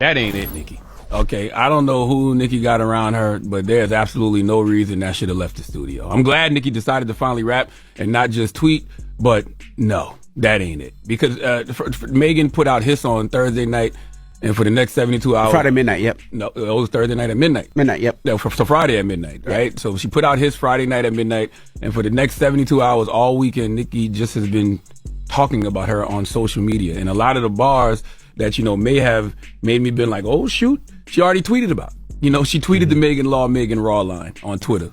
That ain't it, Nikki. Okay, I don't know who Nikki got around her, but there's absolutely no reason that should have left the studio. I'm glad Nikki decided to finally rap and not just tweet, but no, that ain't it. Because Megan put out his song Thursday night, and for the next 72 hours. Friday midnight, yep. No, it was Thursday night at midnight. Midnight, yep. No, so Friday at midnight, right? Yep. So she put out his Friday night at midnight, and for the next 72 hours, all weekend, Nikki just has been talking about her on social media. And a lot of the bars that, may have made me been like, oh, shoot, she already tweeted about. She tweeted the Megan Law, Megan Raw line on Twitter.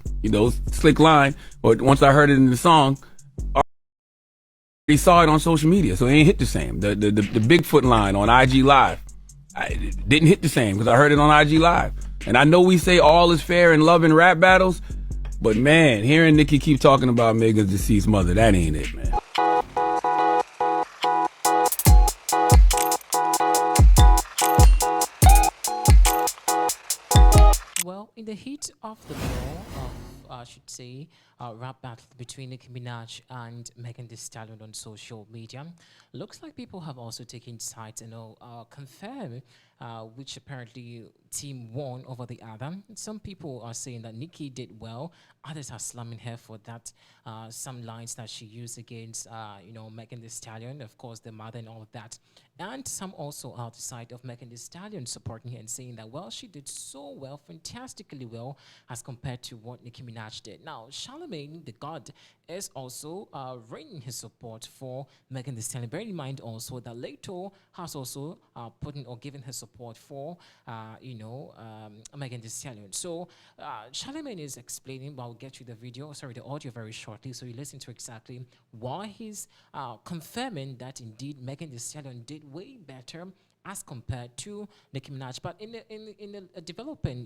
Slick line. But once I heard it in the song, I already saw it on social media, so it ain't hit the same. The Bigfoot line on IG Live, it didn't hit the same because I heard it on IG Live. And I know we say all is fair in love and rap battles, but man, hearing Nikki keep talking about Megan's deceased mother, that ain't it, man. Well, in the heat of the war of, I should say, rap battle between Nicki Minaj and Megan Thee Stallion on social media, looks like people have also taken sides and confirm which apparently team won over the other. Some people are saying that Nicki did well. Others are slamming her for that. Some lines that she used against, Megan Thee Stallion, of course, the mother and all of that. And some also are the side of Megan Thee Stallion supporting her and saying that, well, she did so well, fantastically well, as compared to what Nicki Minaj did. Now, Charlemagne, the god, is also raising his support for Megan Thee Stallion. Bearing in mind also that Leto has also put in or given her support for, Megan Thee Stallion. So, Charlemagne is explaining, but I'll get you the audio very shortly, so you listen to exactly why he's confirming that indeed Megan Thee Stallion did way better as compared to Nicki Minaj. But in the developing,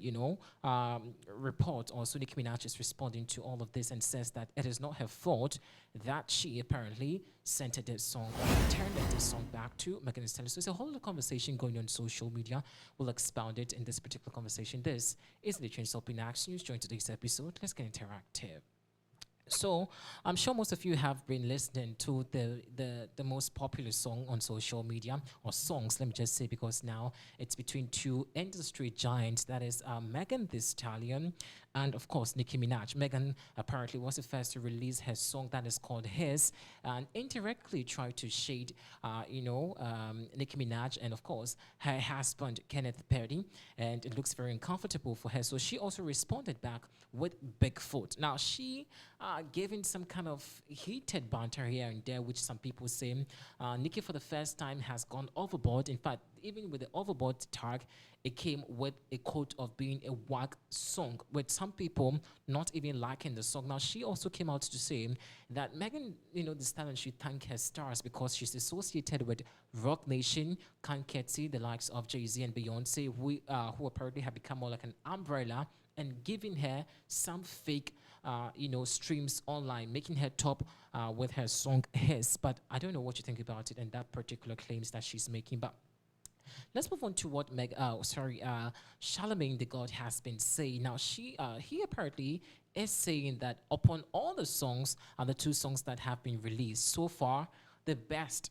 report, also Nicki Minaj is responding to all of this and says that it is not her fault that she apparently sent this song or returned this song back to Megan Thee Stallion. So it's a whole conversation going on social media. We'll expound it in this particular conversation. This is the Change Up in Action News. Join today's episode. Let's get interactive. So I'm sure most of you have been listening to the most popular song on social media, or songs, let me just say, because now it's between two industry giants, that is Megan Thee Stallion and, of course, Nicki Minaj. Megan apparently was the first to release her song that is called His, and indirectly tried to shade, Nicki Minaj and, of course, her husband, Kenneth Perry, and it looks very uncomfortable for her. So she also responded back with Bigfoot. Now, she giving some kind of heated banter here and there, which some people say Nicki for the first time has gone overboard. In fact, even with the overboard tag, it came with a quote of being a whack song, with some people not even liking the song. Now, she also came out to say that Megan, Thee Stallion should thank her stars because she's associated with Rock Nation, Kanketsi, the likes of Jay-Z and Beyonce, who apparently have become more like an umbrella and giving her some fake streams online, making her top with her song His. But I don't know what you think about it and that particular claims that she's making. But let's move on to what Charlemagne the God has been saying. Now, he apparently is saying that upon all the songs and the two songs that have been released so far, the best,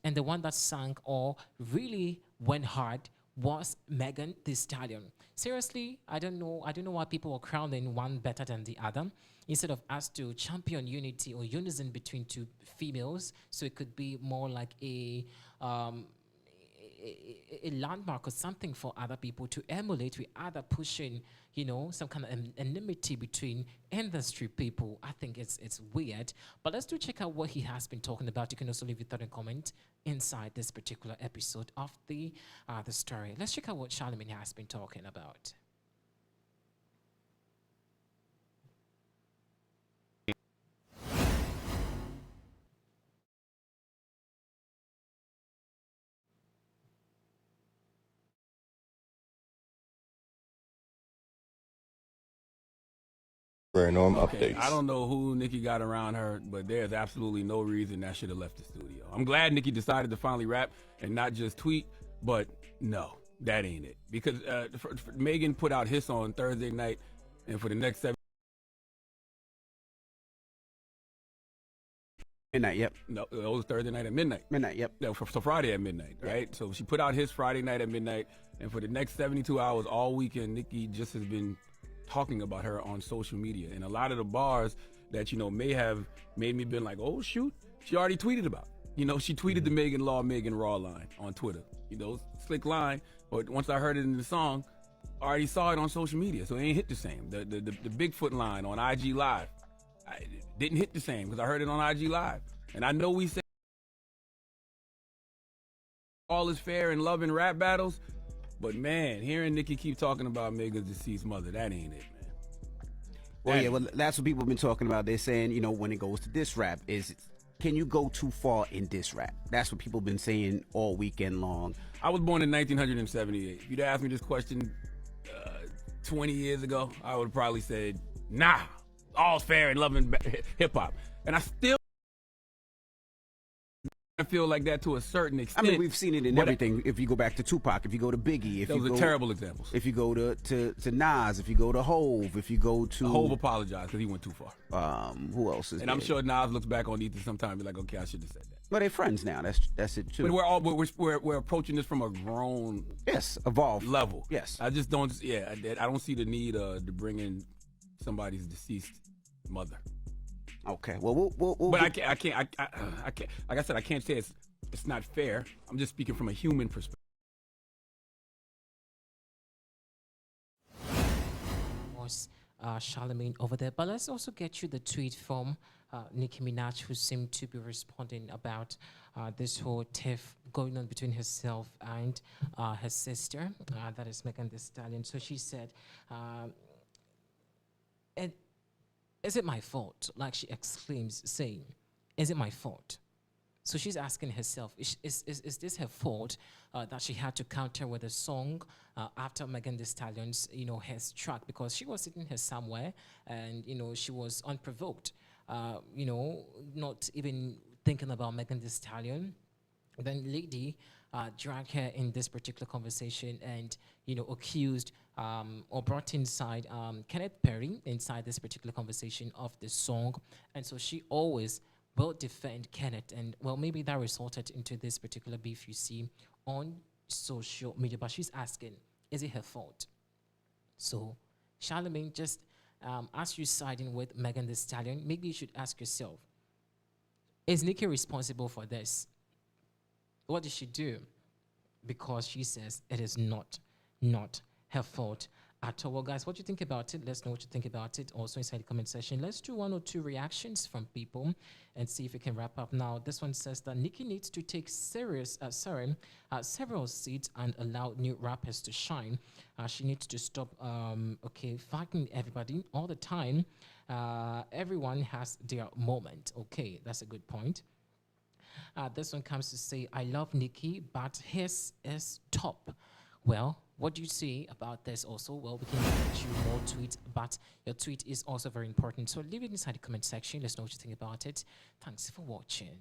and the one that sang or really went hard was Megan Thee Stallion. Seriously, I don't know why people are crowning one better than the other. Instead of us to champion unity or unison between two females, so it could be more like a landmark or something for other people to emulate, with other pushing, some kind of enmity between industry people. I think it's weird. But let's check out what he has been talking about. You can also leave your thought and comment inside this particular episode of the story. Let's check out what Charlemagne has been talking about. Random Okay, updates. I don't know who Nikki got around her, but there's absolutely no reason that should have left the studio. I'm glad Nikki decided to finally rap and not just tweet, but no, that ain't it. Because Megan put out his song Thursday night, and for the next 7 Midnight, yep. No, it was Thursday night at midnight. Midnight, yep. No, so Friday at midnight, right? So she put out his Friday night at midnight, and for the next 72 hours, all weekend, Niki just has been talking about her on social media. And a lot of the bars that, you know, may have made me been like, oh, shoot, she already tweeted about it. You know, she tweeted the Megan Law, Megan Raw line on Twitter. You know, slick line, but once I heard it in the song, I already saw it on social media, so it ain't hit the same. The Bigfoot line on IG Live, it didn't hit the same because I heard it on IG Live. And I know we say all is fair in love and rap battles, but man, hearing Niki keep talking about Megan's deceased mother, that ain't it, man. Well, yeah, well, that's what people have been talking about. They're saying, you know, when it goes to diss rap, can you go too far in diss rap? That's what people have been saying all weekend long. I was born in 1978. If you'd asked me this question 20 years ago, I would have probably said, nah, all's fair in love and hip-hop. And I still feel like that to a certain extent. I mean, we've seen it in everything. If you go back to Tupac, if you go to Biggie, those are terrible examples. If you go to Nas, if you go to Hove, if you go to Hove apologized because he went too far. Who else is? And I'm sure Nas looks back on Ethan sometime and be like, okay, I should have said that. Well, they're friends now. That's it too. But we're approaching this from a grown evolved level. Yes, I just don't. Yeah, I don't see the need to bring in somebody's deceased mother. Okay, well, we'll but I can't. Like I said, I can't say it's not fair. I'm just speaking from a human perspective. Was Charlemagne over there, but let's also get you the tweet from Niki Minaj, who seemed to be responding about this whole tiff going on between herself and her sister, that is Megan Thee Stallion. So she said, is it my fault? Like she exclaims, saying, is it my fault? So she's asking herself, is this her fault that she had to counter with a song after Megan Thee Stallion's, his track, because she was sitting here somewhere and, she was unprovoked, not even thinking about Megan Thee Stallion. Then lady dragged her in this particular conversation and, accused or brought inside Kenneth Perry inside this particular conversation of the song. And so she always will defend Kenneth, and well, maybe that resulted into this particular beef you see on social media. But she's asking, is it her fault? So, Charlemagne, just as you're siding with Megan Thee Stallion, maybe you should ask yourself, is Niki responsible for this? What did she do? Because she says it is not her fault at all. Well, guys, what do you think about it? Let's know what you think about it also inside the comment section. Let's do 1 or 2 reactions from people and see if we can wrap up. Now, this one says that Niki needs to take several seats and allow new rappers to shine. She needs to stop fighting everybody all the time. Everyone has their moment. Okay, that's a good point. This one comes to say, I love Niki, but his is top. Well, what do you say about this also? Well, we can get you more tweets, but your tweet is also very important. So leave it inside the comment section. Let's know what you think about it. Thanks for watching.